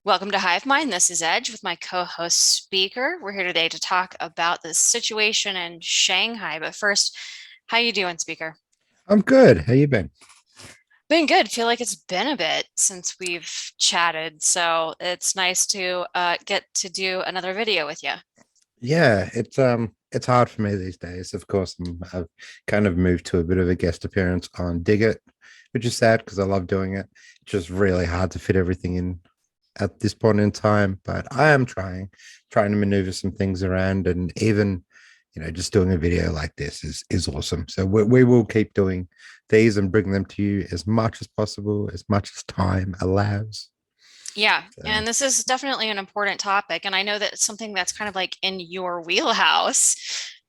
Welcome to Hive Mind. This is Edge with my co-host Speaker. We're here today to talk about the situation in Shanghai. But first, how you doing, Speaker? I'm good. How you been? Been good. Feel like it's been a bit since we've chatted, so it's nice to get to do another video with you. Yeah, it's hard for me these days. Of course, I've kind of moved to a bit of a guest appearance on Dig It, which is sad because I love doing it. It's just really hard to fit everything in at this point in time, but I am trying to maneuver some things around, and even just doing a video like this is awesome. So we will keep doing these and bring them to you as much as possible, as much as time allows. Yeah, So and this is definitely an important topic, and I know that it's something that's kind of like in your wheelhouse.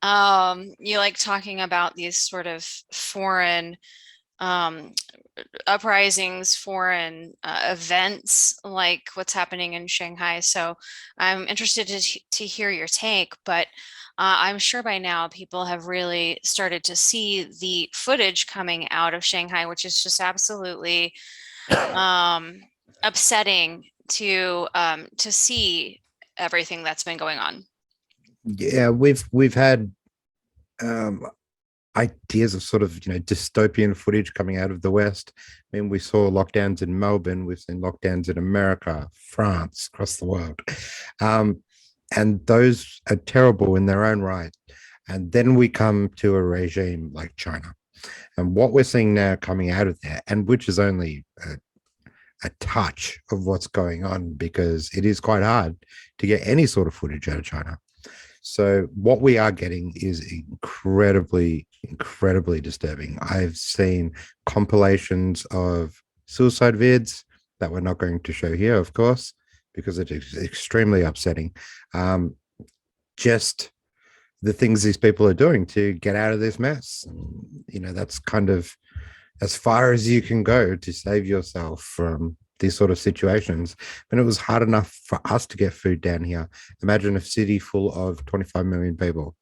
You like talking about these sort of foreign um, uprisings, foreign events like what's happening in Shanghai. So I'm interested to hear your take, but I'm sure by now people have really started to see the footage coming out of Shanghai, which is just absolutely um, upsetting to see everything that's been going on. yeah, we've had um ideas of sort of dystopian footage coming out of the West. I mean, we saw lockdowns in Melbourne, we've seen lockdowns in America, France, across the world, um, and those are terrible in their own right. And then we come to a regime like China, and what we're seeing now coming out of there, and which is only a touch of what's going on because it is quite hard to get any sort of footage out of China. So what we are getting is incredibly disturbing. I've seen compilations of suicide vids that we're not going to show here, of course, because it is extremely upsetting. Um, just the things these people are doing to get out of this mess. That's kind of as far as you can go to save yourself from these sort of situations. And it was hard enough for us to get food down here. Imagine a city full of 25 million people.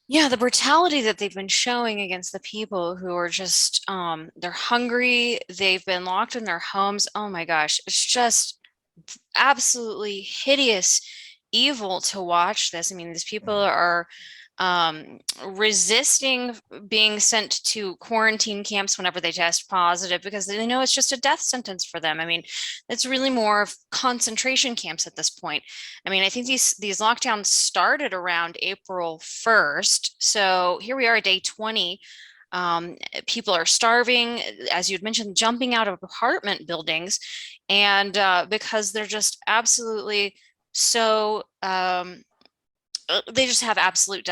Yeah, the brutality that they've been showing against the people who are just they're hungry, they've been locked in their homes. Oh my gosh, it's just absolutely hideous evil to watch this. I mean, these people are resisting being sent to quarantine camps whenever they test positive because they know it's just a death sentence for them. I mean, it's really more of concentration camps at this point. I mean, I think these lockdowns started around April 1st. So here we are at day 20. People are starving, as you'd mentioned, jumping out of apartment buildings, and because they're just absolutely so they just have absolute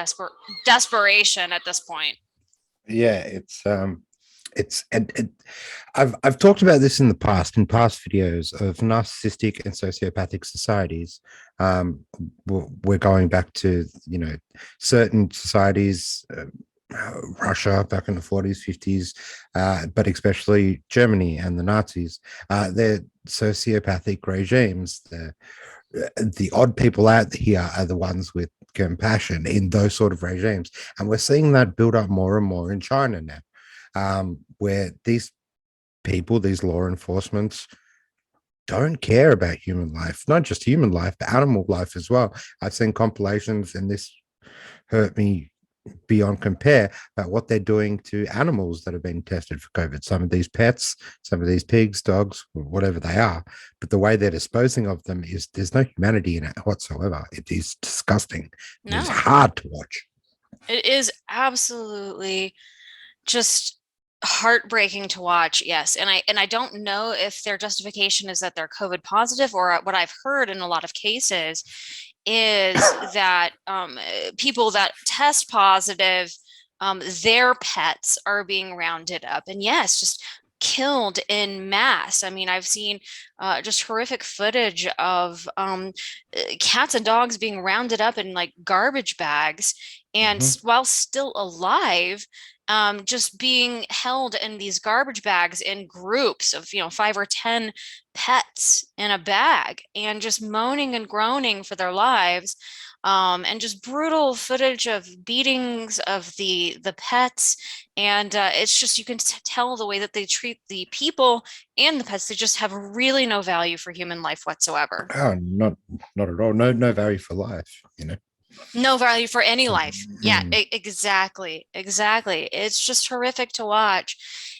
desperation at this point. Yeah, and I've talked about this in the past in past videos of narcissistic and sociopathic societies. We're going back to certain societies, Russia back in the 40s, 50s, but especially Germany and the Nazis. They're sociopathic regimes. The odd people out here are the ones with compassion in those sort of regimes. And we're seeing that build up more and more in China now, where these people, these law enforcements, don't care about human life, not just human life, but animal life as well. I've seen compilations, and this hurt me beyond compare about what they're doing to animals that have been tested for COVID. Some of these pets, some of these pigs, dogs, whatever they are, but the way they're disposing of them is there's no humanity in it whatsoever. It is disgusting. It is No, hard to watch. it is absolutely just heartbreaking to watch. Yes, and I don't know if their justification is that they're COVID positive, or what I've heard in a lot of cases is that people that test positive, their pets are being rounded up, and yes, just killed in mass. I mean, I've seen just horrific footage of cats and dogs being rounded up in like garbage bags, and Mhm. while still alive, just being held in these garbage bags in groups of, 5 or 10 pets in a bag and just moaning and groaning for their lives. and just brutal footage of beatings of the pets. And it's just, you can tell the way that they treat the people and the pets. They just have really no value for human life whatsoever. Oh, not at all. No value for life, you know. No value for any life. Yeah, Mm. exactly. Exactly. It's just horrific to watch.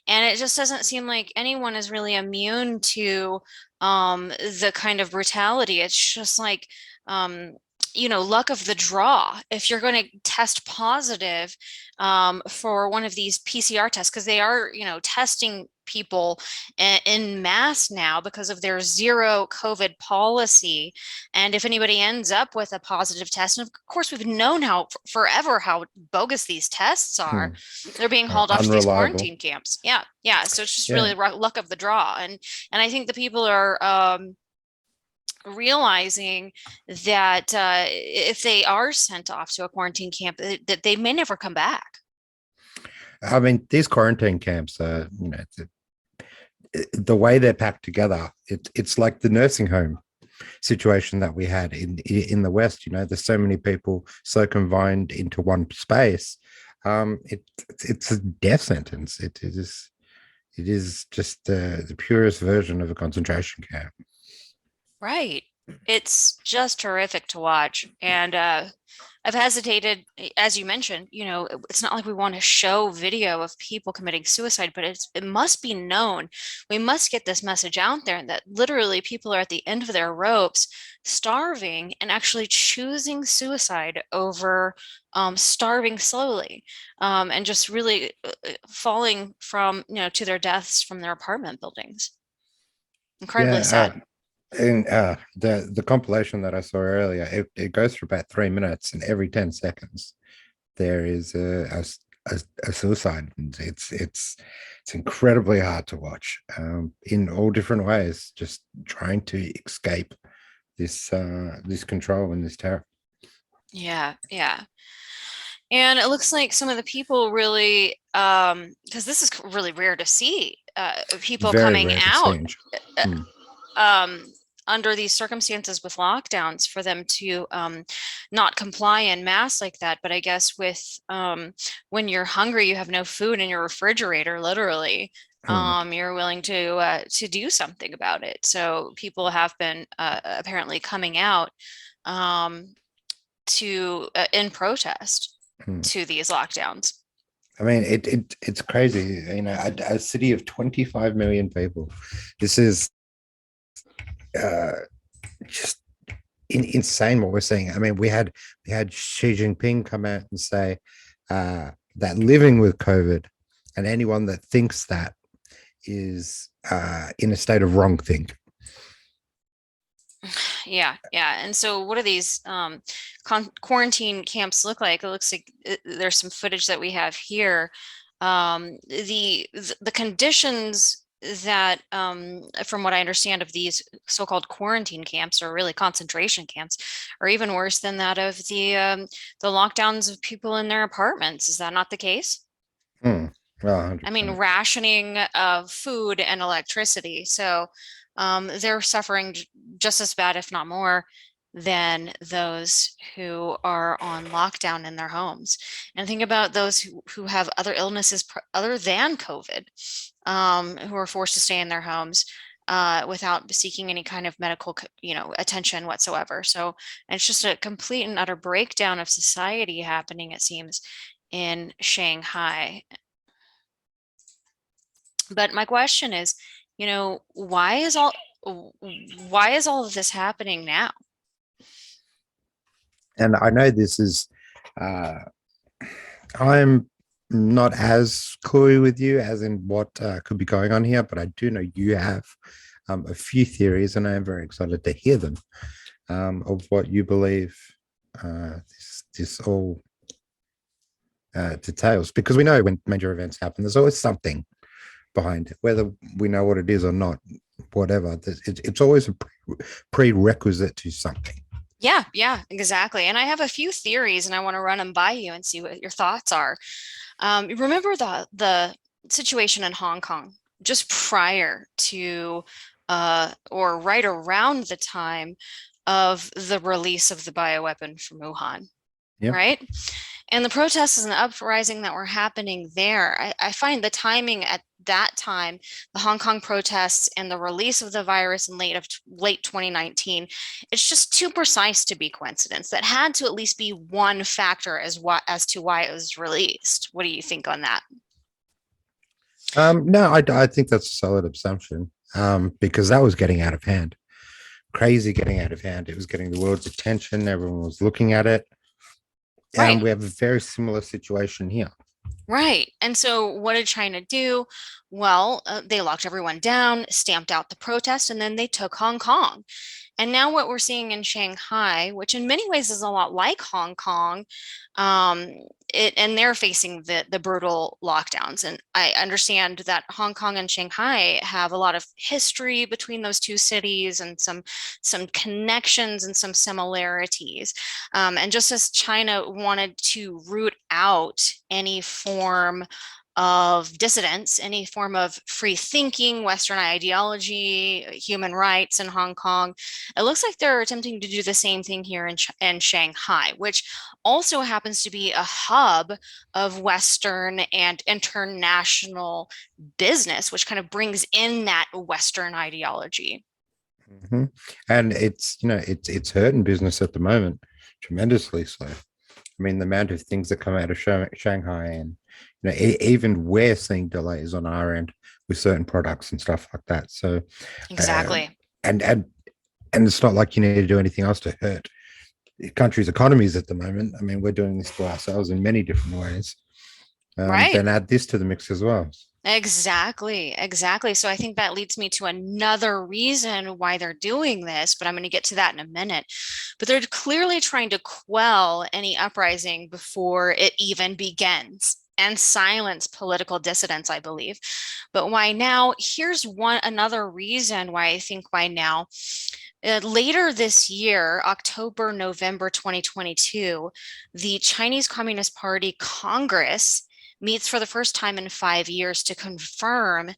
And it just doesn't seem like anyone is really immune to the kind of brutality. It's just like luck of the draw. If you're going to test positive for one of these PCR tests, because they are, testing people in mass now because of their zero COVID policy. And if anybody ends up with a positive test, and of course, we've known how forever how bogus these tests are, Mm. they're being hauled off to these Unreliable. quarantine camps. Yeah, yeah. So it's just Yeah. really luck of the draw, and I think the people are realizing that if they are sent off to a quarantine camp, that they may never come back. I mean, these quarantine camps are, the way they're packed together, it's like the nursing home situation that we had in the West. There's so many people so confined into one space. It's a death sentence. It is just the purest version of a concentration camp. Right. It's just terrific to watch. And I've hesitated, as you mentioned, it's not like we want to show video of people committing suicide, but it must be known. We must get this message out there that literally people are at the end of their ropes, starving and actually choosing suicide over starving slowly, and just really falling from, to their deaths from their apartment buildings. Incredibly Yeah. sad. And the compilation that I saw earlier, it goes for about 3 minutes, and every 10 seconds there is a suicide. And it's incredibly hard to watch, in all different ways, just trying to escape this control and this terror. Yeah, yeah. And it looks like some of the people really, because this is really rare to see, people Very coming rare to out change. uh, Hmm. under these circumstances with lockdowns for them to not comply in mass like that. But I guess with when you're hungry, you have no food in your refrigerator, literally. Hmm. You're willing to do something about it. So people have been apparently coming out um, to in protest Hmm. to these lockdowns. I mean, it's crazy. A city of 25 million people. This is uh, just insane what we're seeing. I mean, we had Xi Jinping come out and say that living with COVID, and anyone that thinks that is in a state of wrong think. Yeah, yeah. And so what do these quarantine camps look like? It looks like there's some footage that we have here. The conditions that from what I understand of these so-called quarantine camps, or really concentration camps, are even worse than that of the lockdowns of people in their apartments. Is that not the case? Hmm. Oh, I mean, 100%. rationing of food and electricity. So they're suffering just as bad, if not more, than those who are on lockdown in their homes. And think about those who have other illnesses other than COVID, who are forced to stay in their homes without seeking any kind of medical, attention whatsoever. So it's just a complete and utter breakdown of society happening, it seems, in Shanghai. But my question is, why is all of this happening now? And I know this is, uh, I'm not as cluey with you as in what could be going on here, but I do know you have a few theories, and I am very excited to hear them, of what you believe this all details, because we know when major events happen, there's always something behind it, whether we know what it is or not, whatever. It's always a prerequisite to something. Yeah, yeah, exactly. And I have a few theories, and I want to run them by you and see what your thoughts are. Remember the situation in Hong Kong just prior to or right around the time of the release of the bioweapon from Wuhan, Yep. right? And the protests and the uprising that were happening there, I find the timing at that time, the Hong Kong protests and the release of the virus in late 2019, it's just too precise to be coincidence. That had to at least be one factor as to why it was released. What do you think on that? No, I think that's a solid assumption, because that was getting out of hand, crazy getting out of hand. It was getting the world's attention. Everyone was looking at it. And Right. we have a very similar situation here. Right. And so what did China do? Well, they locked everyone down, stamped out the protest, and then they took Hong Kong. And now what we're seeing in Shanghai, which in many ways is a lot like Hong Kong, um, and they're facing the brutal lockdowns. And I understand that Hong Kong and Shanghai have a lot of history between those two cities and some connections and some similarities. And just as China wanted to root out any form of dissidence, any form of free thinking, Western ideology, human rights in Hong Kong, it looks like they're attempting to do the same thing here in Shanghai, which also happens to be a hub of Western and international business, which kind of brings in that Western ideology. Mm-hmm. And it's hurting business at the moment tremendously. So I mean, the amount of things that come out of Shanghai, and even we're seeing delays on our end with certain products and stuff like that. So, uh, Exactly. and and and it's not like you need to do anything else to hurt the country's economies at the moment. I mean, we're doing this to ourselves in many different ways. Right. Then add this to the mix as well. Exactly, exactly. So I think that leads me to another reason why they're doing this, but I'm going to get to that in a minute. But they're clearly trying to quell any uprising before it even begins and silence political dissidents, I believe. But why now? Here's another reason why I think why now. Later this year, October, November 2022, the Chinese Communist Party Congress meets for the first time in 5 years to confirm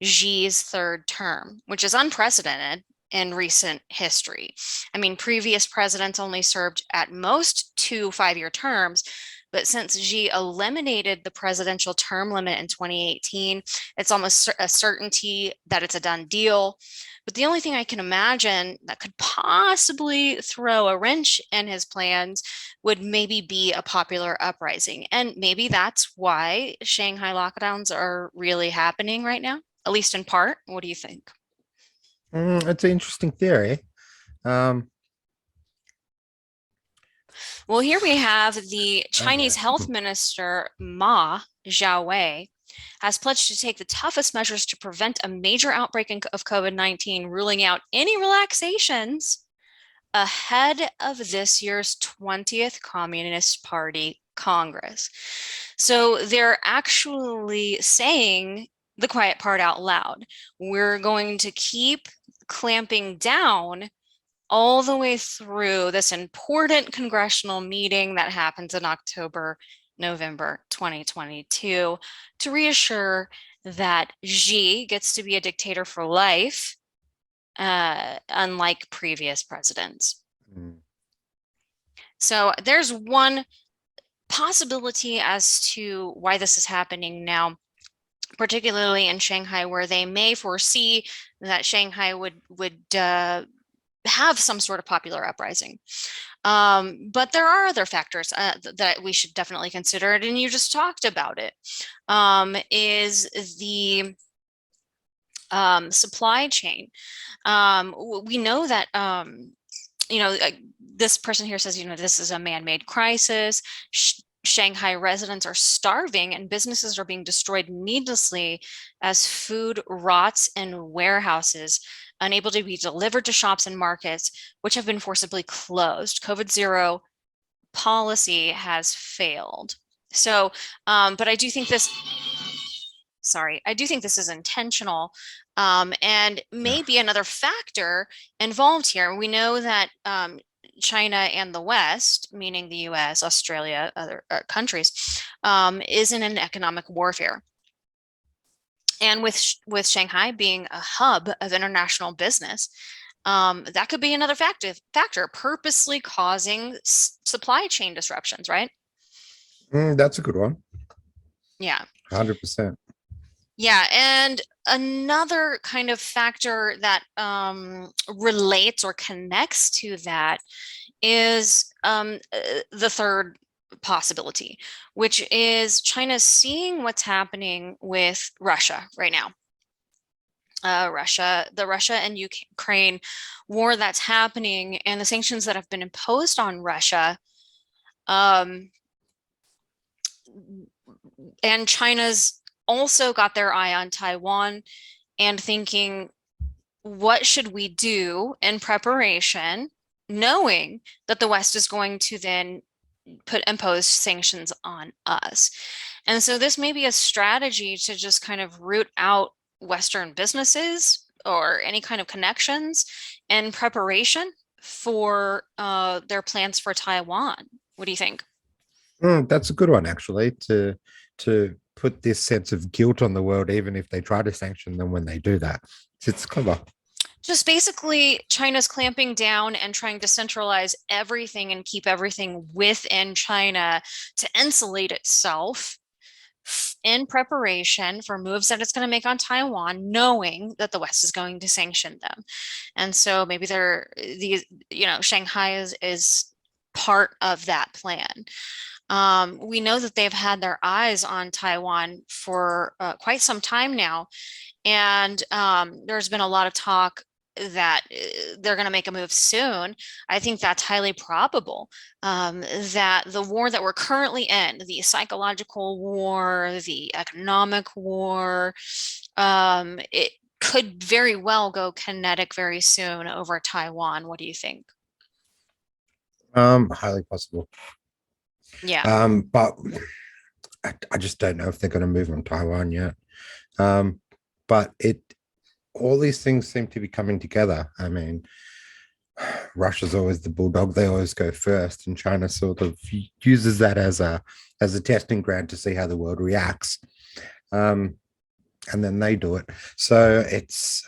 Xi's third term, which is unprecedented in recent history. I mean, previous presidents only served at most 2 5-year terms, but since Xi eliminated the presidential term limit in 2018, it's almost a certainty that it's a done deal. But the only thing I can imagine that could possibly throw a wrench in his plans would maybe be a popular uprising. And maybe that's why Shanghai lockdowns are really happening right now, at least in part. What do you think? It's an interesting theory. Um, Well, here we have the Chinese okay. health minister Ma Xiaowei has pledged to take the toughest measures to prevent a major outbreak of COVID-19, ruling out any relaxations ahead of this year's 20th Communist Party Congress. So they're actually saying the quiet part out loud. We're going to keep clamping down all the way through this important congressional meeting that happens in October, November 2022 to reassure that Xi gets to be a dictator for life, unlike previous presidents. Mm. So there's one possibility as to why this is happening now, particularly in Shanghai, where they may foresee that Shanghai would have some sort of popular uprising. But there are other factors that we should definitely consider, and you just talked about it. Is the supply chain. We know that you know, this person here says, this is a man-made crisis. Shanghai residents are starving and businesses are being destroyed needlessly as food rots in warehouses, unable to be delivered to shops and markets, which have been forcibly closed. COVID zero policy has failed. So, but I do think this, sorry, I do think this is intentional, and maybe another factor involved here. We know that China and the West, meaning the US, Australia, other countries, is in an economic warfare. And with Shanghai being a hub of international business, That could be another factor purposely causing supply chain disruptions, right? That's a good one. Yeah. 100%. Yeah, and another kind of factor that relates or connects to that is the third possibility, which is China seeing what's happening with Russia right now. The Russia and Ukraine war that's happening, and the sanctions that have been imposed on Russia. Um, and China's also got their eye on Taiwan and thinking, what should we do in preparation, knowing that the West is going to then impose sanctions on us. And so this may be a strategy to just kind of root out Western businesses or any kind of connections in preparation for their plans for Taiwan. What do you think? That's a good one, actually, to put this sense of guilt on the world, even if they try to sanction them when they do that. It's clever. Just basically, China's clamping down and trying to centralize everything and keep everything within China to insulate itself in preparation for moves that it's going to make on Taiwan, knowing that the West is going to sanction them. And so maybe Shanghai is part of that plan. We know that they've had their eyes on Taiwan for quite some time now. And there's been a lot of talk that they're going to make a move soon. I think that's highly probable. That the war that we're currently in, the psychological war, the economic war, it could very well go kinetic very soon over Taiwan. What do you think? Highly possible. Yeah. But I just don't know if they're going to move on Taiwan yet. Um, but all these things seem to be coming together. I mean, Russia's always the bulldog; they always go first, and China sort of uses that as a testing ground to see how the world reacts. Um, and then they do it. So it's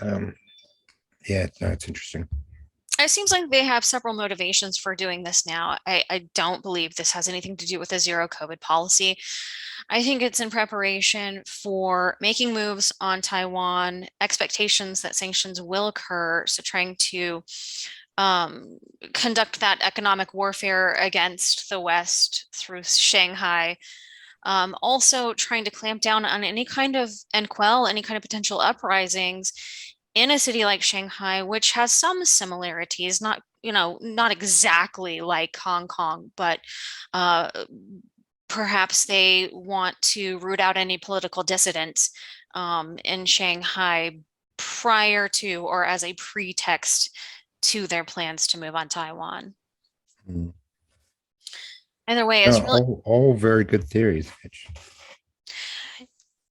yeah, no, it's interesting. It seems like they have several motivations for doing this now. I don't believe this has anything to do with the zero COVID policy. I think it's in preparation for making moves on Taiwan, expectations that sanctions will occur. So trying to um, conduct that economic warfare against the West through Shanghai. Also trying to clamp down on any kind of and quell any kind of potential uprisings in a city like Shanghai, which has some similarities, not exactly like Hong Kong, but uh, perhaps they want to root out any political dissidents in Shanghai prior to or as a pretext to their plans to move on Taiwan. Mm. Either way, No, it's really all very good theories, Mitch.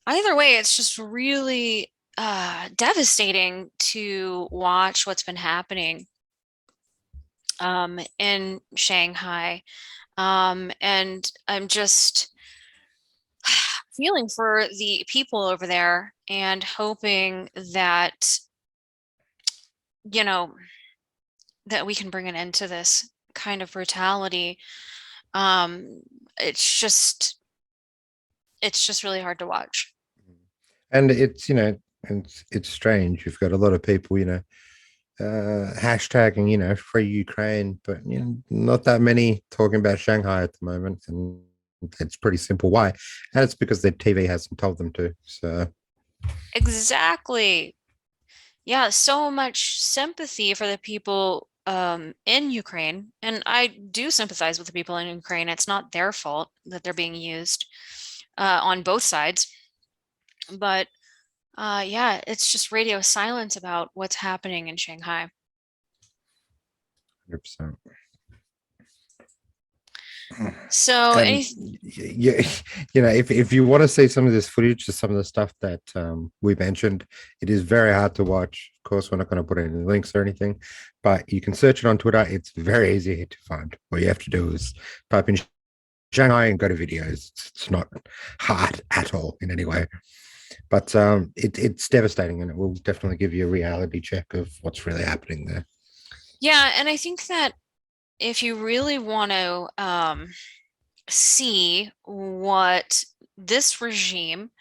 Either way, it's just really devastating to watch what's been happening in Shanghai. And I'm just feeling for the people over there and hoping that, you know, that we can bring an end to this kind of brutality. Um, it's just, it's just really hard to watch. And it's strange. You've got a lot of people, hashtagging, free Ukraine, but not that many talking about Shanghai at the moment. And it's pretty simple why. And it's because their TV hasn't told them to. So Exactly. Yeah, so much sympathy for the people in Ukraine. And I do sympathize with the people in Ukraine. It's not their fault that they're being used on both sides. But yeah, it's just radio silence about what's happening in Shanghai. 100%. So And any yeah, if you want to see some of this footage of some of the stuff that we mentioned, it is very hard to watch. Of course, we're not going to put any links or anything, but you can search it on Twitter. It's very easy to find. All you have to do is type in Shanghai and go to videos. It's not hard at all in any way. But it's devastating, and it will definitely give you a reality check of what's really happening there. Yeah, and I think that if you really want to see what this regime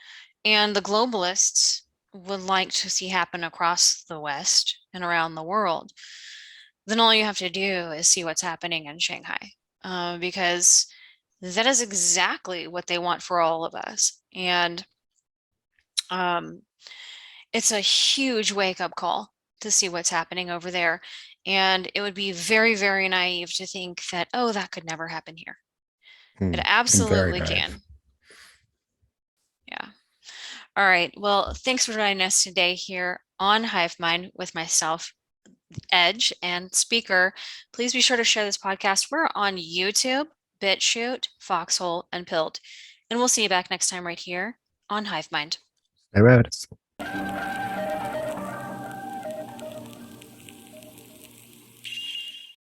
and the globalists would like to see happen across the West and around the world, then all you have to do is see what's happening in Shanghai, because that is exactly what they want for all of us. And um, it's a huge wake-up call to see what's happening over there. And it would be very, very naive to think that, oh, that could never happen here. It And very absolutely naive. can. Yeah. All right. Well, thanks for joining us today here on Hive Mind with myself, Edge, and Speaker. Please be sure to share this podcast. We're on YouTube, BitChute, Foxhole, and Pilled. And we'll see you back next time right here on Hive Mind. They wrote.